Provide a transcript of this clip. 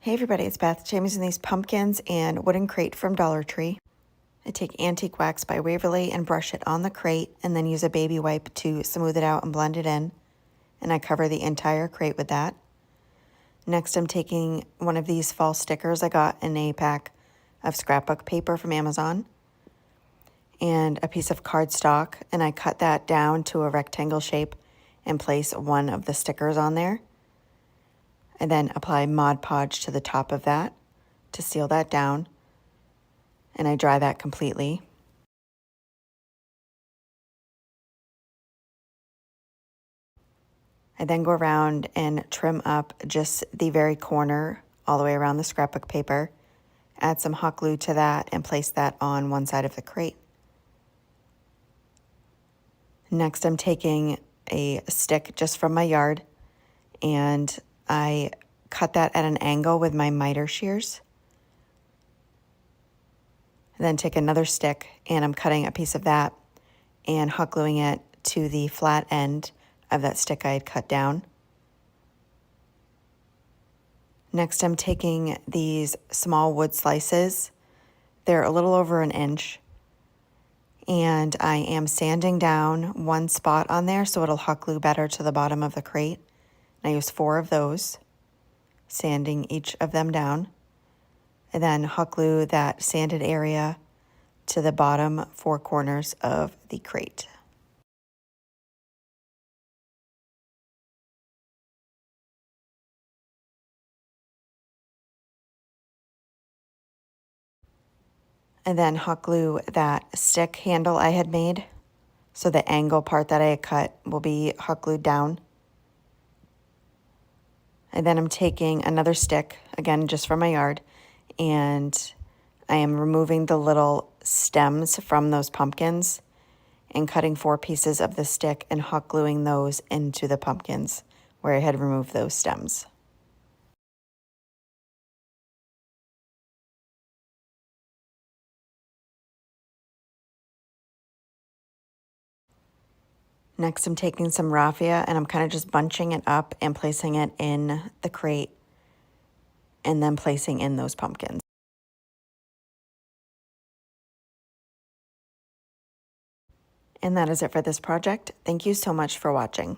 Hey everybody, it's Beth. Today I'm using these pumpkins and wooden crate from Dollar Tree. I take antique wax by Waverly and brush it on the crate and then use a baby wipe to smooth it out and blend it in. And I cover the entire crate with that. Next, I'm taking one of these fall stickers I got in a pack of scrapbook paper from Amazon and a piece of cardstock, and I cut that down to a rectangle shape and place one of the stickers on there. I then apply Mod Podge to the top of that to seal that down, and I dry that completely. I then go around and trim up just the very corner all the way around the scrapbook paper, add some hot glue to that, and place that on one side of the crate. Next, I'm taking a stick just from my yard, and I cut that at an angle with my miter shears. Then take another stick, and I'm cutting a piece of that and hot gluing it to the flat end of that stick I had cut down. Next, I'm taking these small wood slices. They're a little over an inch, and I am sanding down one spot on there so it'll hot glue better to the bottom of the crate. I use 4 of those, sanding each of them down, and then hot glue that sanded area to the bottom 4 corners of the crate. And then hot glue that stick handle I had made, so the angle part that I had cut will be hot glued down. And then I'm taking another stick, again just from my yard, and I am removing the little stems from those pumpkins and cutting 4 pieces of the stick and hot gluing those into the pumpkins where I had removed those stems. Next, I'm taking some raffia and I'm kind of just bunching it up and placing it in the crate and then placing in those pumpkins. And that is it for this project. Thank you so much for watching.